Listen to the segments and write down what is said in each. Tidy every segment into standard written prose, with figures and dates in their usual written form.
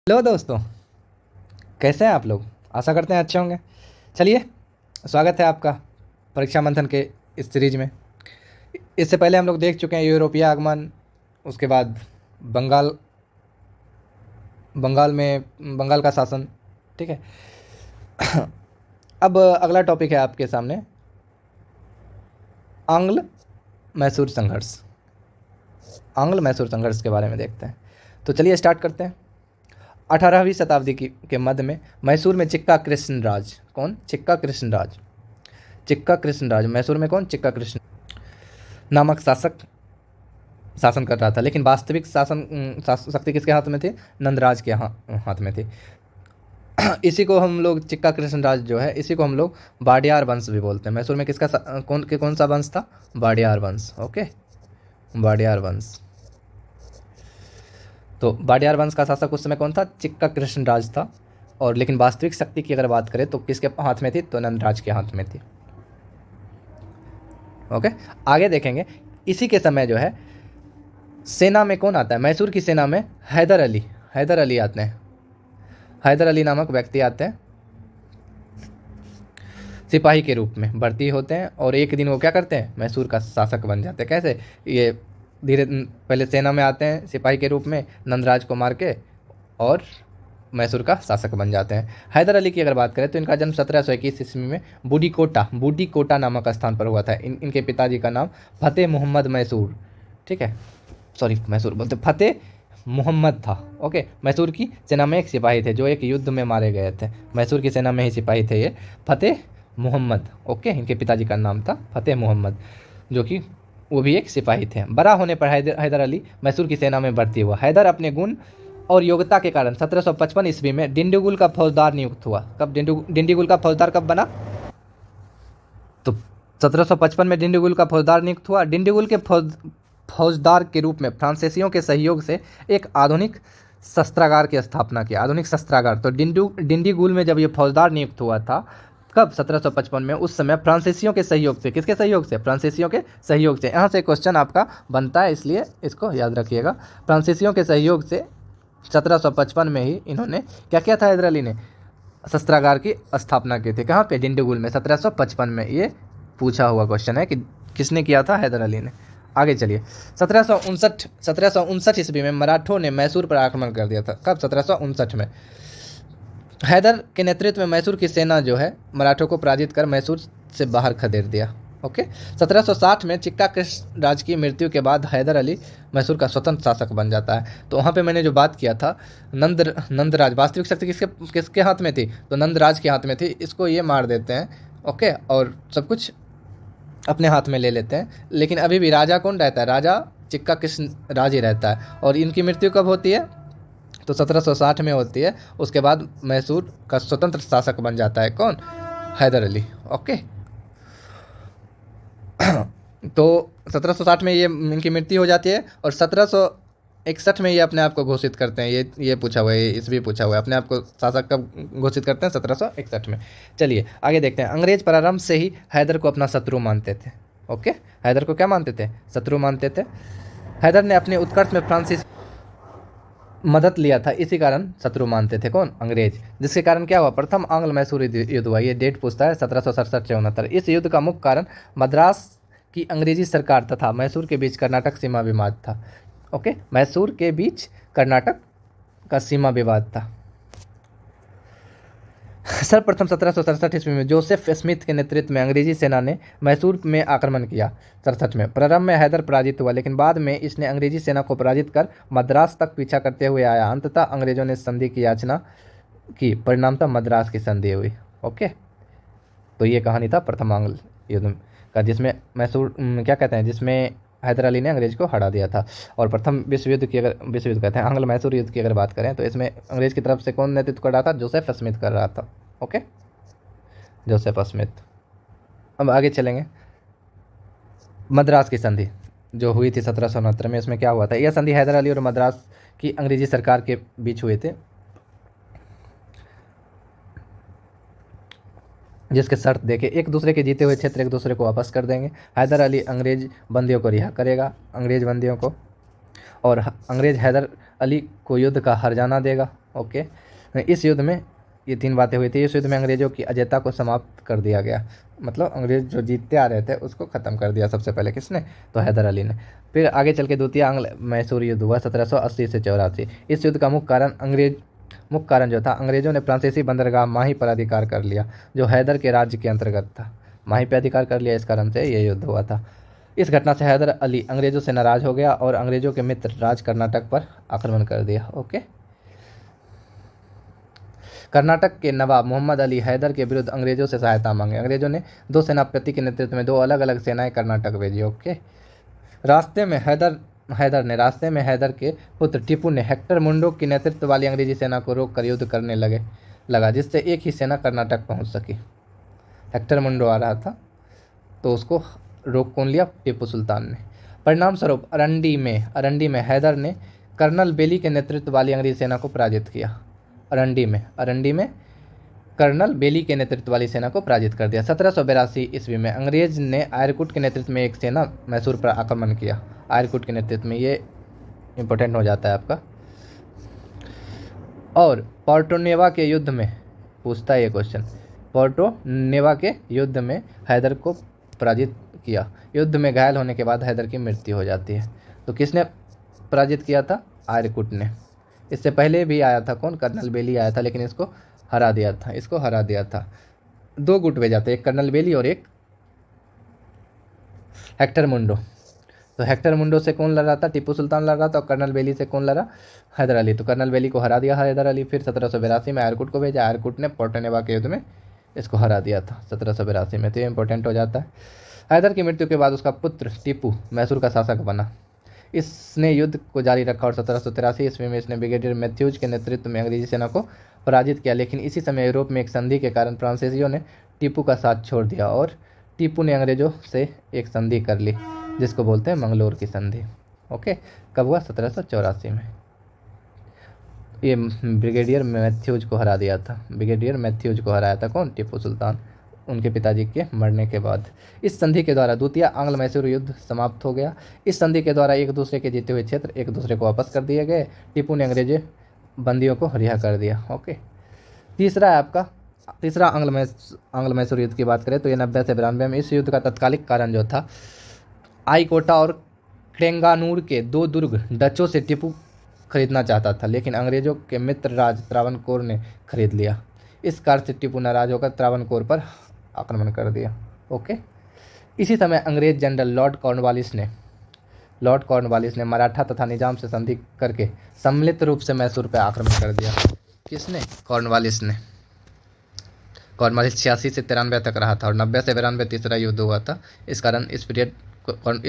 Hello दोस्तों, कैसे हैं आप लोग। आशा करते हैं अच्छे होंगे। चलिए, स्वागत है आपका परीक्षा मंथन के इस सीरीज में। इससे पहले हम लोग देख चुके हैं यूरोपीय आगमन, उसके बाद बंगाल बंगाल में बंगाल का शासन। ठीक है। अब अगला टॉपिक है आपके सामने, आंग्ल मैसूर संघर्ष। आंग्ल मैसूर संघर्ष के बारे में देखते हैं। तो चलिए स्टार्ट करते हैं। 18वीं शताब्दी के मध्य में मैसूर में चिक्का कृष्णराज, कौन? चिक्का कृष्णराज। चिक्का कृष्णराज मैसूर में कौन? चिक्का कृष्ण नामक शासक शासन कर रहा था, लेकिन वास्तविक शक्ति किसके हाथ में थी? नंदराज के हाथ में थी। इसी को हम लोग, चिक्का कृष्णराज जो है, इसी को हम लोग वाडियार वंश भी बोलते हैं। मैसूर में किसका कौन सा वंश था? वाडियार वंश। ओके, वाडियार वंश। तो वाडियार वंश का शासक उस समय कौन था? चिक्का कृष्णराज था। और लेकिन वास्तविक शक्ति की अगर बात करें तो किसके हाथ में थी? तो नंदराज के हाथ में थी। ओके, आगे देखेंगे। इसी के समय जो है सेना में कौन आता है? मैसूर की सेना में हैदर अली आते हैं। हैदर अली नामक व्यक्ति आते हैं, सिपाही के रूप में भर्ती होते हैं, और एक दिन वो क्या करते हैं? मैसूर का शासक बन जाते हैं। कैसे? ये पहले सेना में आते हैं सिपाही के रूप में, नंदराज को मार के, और मैसूर का शासक बन जाते हैं। हैदर अली की अगर बात करें तो इनका जन्म 1721 ईस्वी में बूडी कोटा नामक स्थान पर हुआ था। इनके पिताजी का नाम फतेह मोहम्मद मैसूर, ठीक है, सॉरी मैसूर बोलते, फतेह मोहम्मद था। ओके, मैसूर की सेना में एक सिपाही थे जो एक युद्ध में मारे गए थे। मैसूर की सेना में ही सिपाही थे ये, फतेह मोहम्मद। ओके, इनके पिताजी का नाम था फतेह मोहम्मद, जो कि वो भी एक सिपाही थे। बड़ा होने पर हैदर अली मैसूर की सेना में भर्ती हुआ। हैदर अपने गुण और योग्यता के कारण 1755 ईस्वी में डिंडीगुल का फौजदार नियुक्त हुआ। कब डिंडीगुल का फौजदार कब बना? तो 1755 में डिंडीगुल का फौजदार नियुक्त हुआ। डिंडीगुल के फौजदार के रूप में फ्रांसीसियों के सहयोग से एक आधुनिक शस्त्रागार की स्थापना की। आधुनिक शस्त्रागार, तो डिंडीगुल में जब ये फौजदार नियुक्त हुआ था, कब? 1755 में। उस समय फ्रांसीसियों के सहयोग से, किसके सहयोग से? फ्रांसीसियों के सहयोग से। यहाँ से क्वेश्चन आपका बनता है, इसलिए इसको याद रखिएगा। फ्रांसीसियों के सहयोग से 1755 में ही इन्होंने क्या किया था? हैदर अली ने शस्त्रागार की स्थापना की थी। कहाँ पे? डिंडीगुल में, 1755 में। ये पूछा हुआ क्वेश्चन है कि किसने किया था? हैदर अली ने। आगे चलिए। 1759 ईस्वी में मराठों ने मैसूर पर आक्रमण कर दिया था। कब? 1759 में। हैदर के नेतृत्व में मैसूर की सेना जो है मराठों को पराजित कर मैसूर से बाहर खदेड़ दिया। ओके, 1760 में चिक्का कृष्णराज की मृत्यु के बाद हैदर अली मैसूर का स्वतंत्र शासक बन जाता है। तो वहाँ पे मैंने जो बात किया था, नंदराज, वास्तविक शक्ति किसके हाथ में थी? तो नंदराज के हाथ में थी। इसको ये मार देते हैं, ओके, और सब कुछ अपने हाथ में ले लेते हैं। लेकिन अभी भी राजा कौन रहता है? राजा चिक्का कृष्णराज ही रहता है। और इनकी मृत्यु कब होती है? तो 1760 में होती है। उसके बाद मैसूर का स्वतंत्र शासक बन जाता है कौन? हैदर अली। ओके, तो 1760 में ये इनकी मृत्यु हो जाती है, और 1761 में ये अपने आप को घोषित करते हैं। ये पूछा हुआ है, इस भी पूछा हुआ है, अपने आप को शासक कब घोषित करते हैं? 1761 में। चलिए आगे देखते हैं। अंग्रेज प्रारंभ से ही हैदर को अपना शत्रु मानते थे। ओके, हैदर को क्या मानते थे? शत्रु मानते थे। हैदर ने अपने उत्कर्ष में फ्रांसीसी मदद लिया था, इसी कारण शत्रु मानते थे कौन? अंग्रेज। जिसके कारण क्या हुआ? प्रथम आंग्ल मैसूर युद्ध हुआ। ये डेट पूछता है 1767 से 69। इस युद्ध का मुख्य कारण मद्रास की अंग्रेजी सरकार तथा मैसूर के बीच कर्नाटक सीमा विवाद था। ओके, मैसूर के बीच कर्नाटक का सीमा विवाद था। सर्वप्रथम 1767 ईस्वी में जोसेफ स्मिथ के नेतृत्व में अंग्रेजी सेना ने मैसूर में आक्रमण किया। 67 में प्रारंभ में हैदर पराजित हुआ, लेकिन बाद में इसने अंग्रेजी सेना को पराजित कर मद्रास तक पीछा करते हुए आया। अंततः अंग्रेजों ने संधि की याचना की, परिणामतः मद्रास की संधि हुई। ओके, तो ये कहानी था प्रथम आंग्ल युद्ध का, जिसमें मैसूर क्या कहते हैं, जिसमें हैदर अली ने अंग्रेज को हरा दिया था। और प्रथम विश्व युद्ध कहते हैं, आंग्ल मैसूर युद्ध की अगर बात करें तो इसमें अंग्रेज की तरफ से कौन नेतृत्व कर रहा था? जोसेफ स्मिथ कर रहा था। Okay, Joseph Smith. अब आगे चलेंगे। मद्रास की संधि जो हुई थी 1769 में, इसमें क्या हुआ था? यह संधि हैदर अली और मद्रास की अंग्रेजी सरकार के बीच हुए थे, जिसके शर्त देके एक दूसरे के जीते हुए क्षेत्र एक दूसरे को वापस कर देंगे। हैदर अली अंग्रेज बंदियों को रिहा करेगा, अंग्रेज बंदियों को, और अंग्रेज हैदर अली को युद्ध का हर्जाना देगा। ओके, इस युद्ध में ये 3 बातें हुई थी। इस युद्ध में अंग्रेजों की अजेयता को समाप्त कर दिया गया, मतलब अंग्रेज जो जीतते आ रहे थे उसको ख़त्म कर दिया सबसे पहले। किसने? तो हैदर अली ने। फिर आगे चल के द्वितीय आंग्ल मैसूर युद्ध हुआ 1780 से 84। इस युद्ध का मुख्य कारण जो था, अंग्रेजों ने फ्रांसीसी बंदरगाह माही पर अधिकार कर लिया, जो हैदर के राज्य के अंतर्गत था। माही पर अधिकार कर लिया, इस कारण से ये युद्ध हुआ था। इस घटना से हैदर अली अंग्रेजों से नाराज हो गया और अंग्रेजों के मित्र राज कर्नाटक पर आक्रमण कर दिया। ओके, कर्नाटक के नवाब मोहम्मद अली हैदर के विरुद्ध अंग्रेजों से सहायता मांगे। अंग्रेजों ने 2 सेनापति के नेतृत्व में 2 अलग अलग सेनाएं कर्नाटक भेजी। ओके, रास्ते में हैदर के पुत्र टीपू ने हेक्टर मुंडो की नेतृत्व वाली अंग्रेजी सेना को रोककर युद्ध करने लगा, जिससे एक ही सेना कर्नाटक पहुंच सकी। हेक्टर मुंडो आ रहा था तो उसको रोक कौन लिया? टीपू सुल्तान ने। परिणाम स्वरूप अरंडी में हैदर ने कर्नल बेली के नेतृत्व वाली अंग्रेजी सेना को पराजित किया। अरंडी में कर्नल बेली के नेतृत्व वाली सेना को पराजित कर दिया। 1782 ईस्वी में अंग्रेज ने आयरकुट के नेतृत्व में एक सेना मैसूर पर आक्रमण किया। आयरकुट के नेतृत्व में, ये इंपॉर्टेंट हो जाता है आपका। और पोर्टोनेवा के युद्ध में पूछता है ये क्वेश्चन, पोर्टोनेवा के युद्ध में हैदर को पराजित किया। युद्ध में घायल होने के बाद हैदर की मृत्यु हो जाती है। तो किसने पराजित किया था? आयरकुट ने। इससे पहले भी आया था कौन? कर्नल बेली आया था, लेकिन इसको हरा दिया था। 2 गुट भेजा था, एक कर्नल बेली और एक हेक्टर मुंडो। तो हेक्टर मुंडो से कौन लड़ रहा था? टीपू सुल्तान लड़ रहा था। और कर्नल बेली से कौन लड़ा? हैदर अली। तो कर्नल बेली को हरा दिया हैदर अली। फिर 1782 में आयरकुट को भेजा। आयरकुट ने पोर्टोनेवा के युद्ध में इसको हरा दिया था 1782 में। तो ये इंपॉर्टेंट हो जाता है। हैदर की मृत्यु के बाद उसका पुत्र टीपू मैसूर का शासक बना। इसने युद्ध को जारी रखा और 1783 ईस्वी में इसने ब्रिगेडियर मैथ्यूज के नेतृत्व में अंग्रेजी सेना को पराजित किया। लेकिन इसी समय यूरोप में एक संधि के कारण फ्रांसीसियों ने टीपू का साथ छोड़ दिया और टीपू ने अंग्रेजों से एक संधि कर ली, जिसको बोलते हैं मंगलोर की संधि। ओके, कब हुआ? 1784 में। ये ब्रिगेडियर मैथ्यूज को हरा दिया था। ब्रिगेडियर मैथ्यूज को हराया था कौन? टीपू सुल्तान, उनके पिताजी के मरने के बाद। इस संधि के द्वारा द्वितीय आंग्ल मैसूर युद्ध समाप्त हो गया। इस संधि के द्वारा एक दूसरे के जीते हुए क्षेत्र एक दूसरे को वापस कर दिए गए। टीपू ने अंग्रेजी बंदियों को रिहा कर दिया। ओके, तीसरा आंग्ल मैसूर युद्ध की बात करें तो ये 90 से 92 में। इस युद्ध का तत्कालिक कारण जो था, आईकोटा और क्रेंगानूर के 2 दुर्ग डचों से टीपू खरीदना चाहता था, लेकिन अंग्रेजों के मित्र राज त्रावणकोर ने खरीद लिया। इस कार्य से टीपू नाराज होकर त्रावणकोर पर आक्रमण कर दिया। ओके, इसी समय अंग्रेज जनरल लॉर्ड कॉर्नवालिस ने मराठा तथा निजाम से संधि करके सम्मिलित रूप से मैसूर पर आक्रमण कर दिया। किसने? कॉर्नवालिस ने। कॉर्नवालिस 86 से 93 तक रहा था और 90 से 92 तीसरा युद्ध हुआ था। इस कारण इस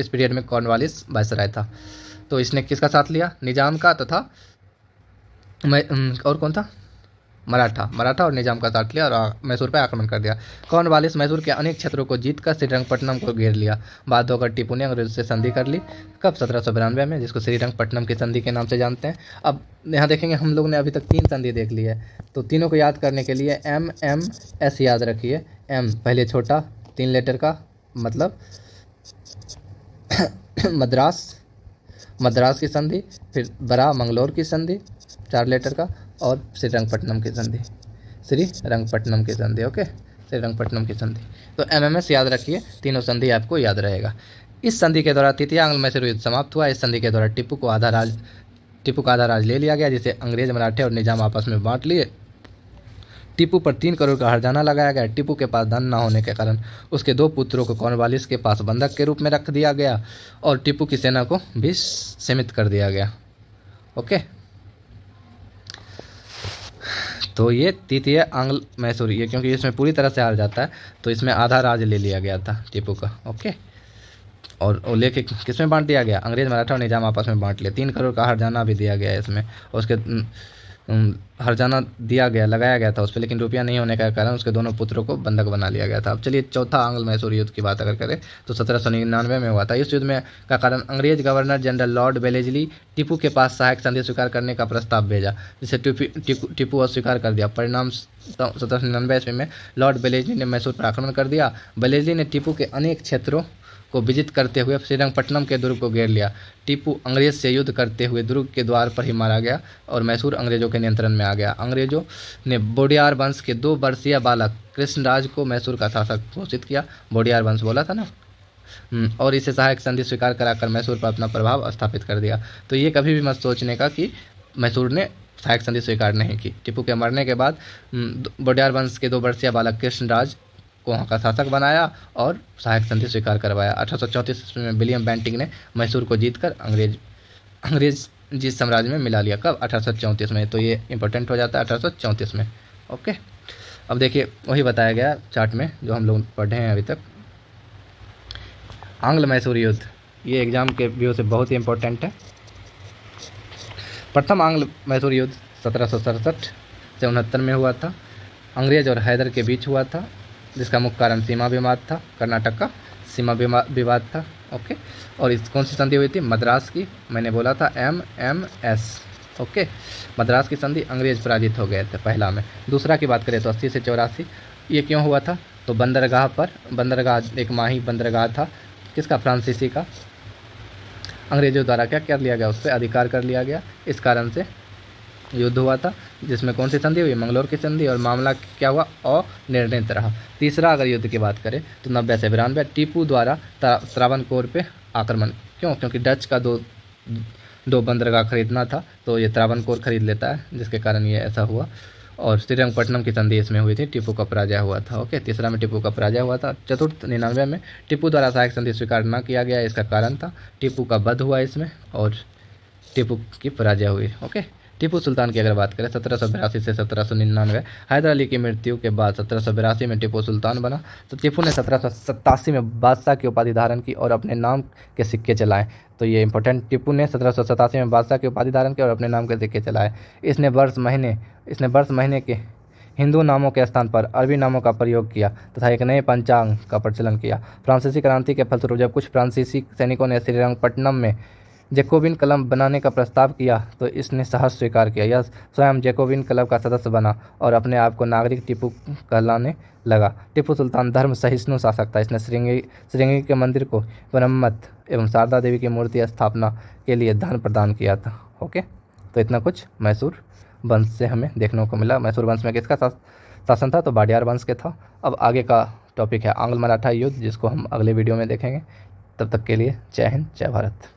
पीरियड में कॉर्नवालिस वायसराय था। तो इसने किसका साथ लिया? निजाम का तथा और कौन था? मराठा और निजाम का साथ लिया और मैसूर पर आक्रमण कर दिया। कॉर्नवालिस मैसूर के अनेक क्षेत्रों को जीतकर श्रीरंगपट्टनम को घेर लिया। बाद होकर टीपू ने अंग्रेजों से संधि कर ली। कब? 1792 में, जिसको श्रीरंगपट्टनम की संधि के नाम से जानते हैं। अब यहाँ देखेंगे, हम लोग ने अभी तक 3 संधि देख ली है, तो तीनों को याद करने के लिए MMS याद रखिए। M पहले छोटा 3 लेटर का, मतलब मद्रास की संधि, फिर बड़ा मंगलोर की संधि 4 लेटर का, और श्रीरंगपट्टनम की संधि। ओके, श्रीरंगपट्टनम की संधि। तो MMS याद रखिए, तीनों संधि आपको याद रहेगा। इस संधि के द्वारा तृतीय आंग्ल मैसूर युद्ध समाप्त हुआ। इस संधि के द्वारा टीपू का आधा राज ले लिया गया, जिसे अंग्रेज, मराठे और निजाम आपस में बांट लिए। टीपू पर 3 करोड़ का हर्जाना लगाया गया। टीपू के पास धन न होने के कारण उसके 2 पुत्रों को कॉर्नवालिस के पास बंधक के रूप में रख दिया गया और टीपू की सेना को भी सीमित कर दिया गया। ओके, तो ये तृतीय आंग्ल मैसूर, ये क्योंकि इसमें पूरी तरह से हार जाता है तो इसमें आधा राज ले लिया गया था टीपू का। ओके, और लेके किस में बांट दिया गया? अंग्रेज, मराठा और निजाम आपस में बांट लिए। 3 करोड़ का हर्जाना भी दिया गया इसमें, और उसके हर्जाना लगाया गया था उस पर, लेकिन रुपया नहीं होने के कारण उसके दोनों पुत्रों को बंधक बना लिया गया था। अब चलिए चौथा आंग्ल मैसूर युद्ध की बात अगर करें तो 1799 में हुआ था। इस युद्ध में का कारण अंग्रेज governor general Lord Wellesley Tipu के पास सहायक संधि स्वीकार करने का प्रस्ताव भेजा, जिसे टीपू अस्वीकार कर दिया। परिणाम 1799 ईस्वी में लॉर्ड वेलेस्ली ने मैसूर पर आक्रमण कर दिया। वेलेस्ली ने टीपू के अनेक क्षेत्रों को विजित करते हुए श्रीरंगपट्टनम के दुर्ग को घेर लिया। टीपू अंग्रेज से युद्ध करते हुए दुर्ग के द्वार पर ही मारा गया और मैसूर अंग्रेजों के नियंत्रण में आ गया। अंग्रेजों ने बोडियार वंश के 2 वर्षीय बालक कृष्णराज को मैसूर का शासक घोषित किया। बोडियार वंश बोला था ना। और इसे सहायक संधि स्वीकार कराकर मैसूर पर अपना प्रभाव स्थापित कर दिया। तो ये कभी भी मत सोचने का कि मैसूर ने सहायक संधि स्वीकार नहीं की। टीपू के मरने के बाद बोडियार वंश के 2 वर्षीय बालक कृष्णराज को वहाँ का शासक बनाया और सहायक संधि स्वीकार करवाया। 1834 में विलियम बेंटिंक ने मैसूर को जीतकर अंग्रेज जी साम्राज्य में मिला लिया। कब? 1834 में। तो ये इंपॉर्टेंट हो जाता है 1834 में। ओके, अब देखिए वही बताया गया चार्ट में जो हम लोग पढ़े हैं अभी तक। आंग्ल मैसूर युद्ध, ये एग्जाम के व्यू से बहुत ही इंपॉर्टेंट है। प्रथम आंग्ल मैसूर युद्ध 1767 से 69 में हुआ था। अंग्रेज और हैदर के बीच हुआ था, जिसका मुख्य कारण सीमा विवाद था। कर्नाटक का सीमा विवाद था। ओके, और इस कौन सी संधि हुई थी? मद्रास की। मैंने बोला था MMS। ओके, मद्रास की संधि। अंग्रेज पराजित हो गए थे पहला में। दूसरा की बात करें तो 80 से 84। ये क्यों हुआ था? तो बंदरगाह एक माही बंदरगाह था, किसका? फ्रांसीसी का। अंग्रेजों द्वारा क्या कर लिया गया? उस पर अधिकार कर लिया गया। इस कारण से युद्ध हुआ था, जिसमें कौन सी संधि हुई? मंगलोर की संधि। और मामला क्या हुआ? अनिर्णित रहा। तीसरा अगर युद्ध की बात करें तो 90 से 92 टीपू द्वारा त्रावणकोर पे आक्रमण। क्यों? क्योंकि डच का दो बंदरगाह खरीदना था, तो ये त्रावणकोर खरीद लेता है, जिसके कारण ये ऐसा हुआ। और श्रीरंगपट्टनम की संधि इसमें हुई थी, टीपू का पराजय हुआ था। ओके, तीसरा में टीपू का पराजय हुआ था। चतुर्थ 99 में टीपू द्वारा सहायक संधि स्वीकार न किया गया, इसका कारण था टीपू का वध हुआ इसमें और टीपू की पराजय हुई। ओके, टीपू सुल्तान की अगर बात करें 1782 से 1799। हैदर अली की मृत्यु के बाद 1782 में टीपू सुल्तान बना। तो टीपू ने 1787 में बादशाह की उपाधि धारण की और अपने नाम के सिक्के चलाए। तो ये इंपॉर्टेंट, टीपू ने 1787 में बादशाह की उपाधि धारण की और अपने नाम के सिक्के चलाए। इसने वर्ष महीने के हिंदू नामों के स्थान पर अरबी नामों का प्रयोग किया तथा एक नए पंचांग का प्रचलन किया। फ्रांसीसी क्रांति के फलस्वरूप जब कुछ फ्रांसीसी सैनिकों ने श्रीरंगपट्टनम में जैकोबिन क्लब बनाने का प्रस्ताव किया तो इसने सहर्ष स्वीकार किया। यह स्वयं जैकोबिन क्लब का सदस्य बना और अपने आप को नागरिक टीपू कहलाने लगा। टीपू सुल्तान धर्म सहिष्णु शासक था। इसने श्रृंगेरी के मंदिर को मरम्मत एवं शारदा देवी की मूर्ति स्थापना के लिए धन प्रदान किया था। ओके, तो इतना कुछ मैसूर वंश से हमें देखने को मिला। मैसूर वंश में किसका शासन था? तो वाडियार वंश के था। अब आगे का टॉपिक है आंग्ल मराठा युद्ध, जिसको हम अगले वीडियो में देखेंगे। तब तक के लिए जय हिंद, जय भारत।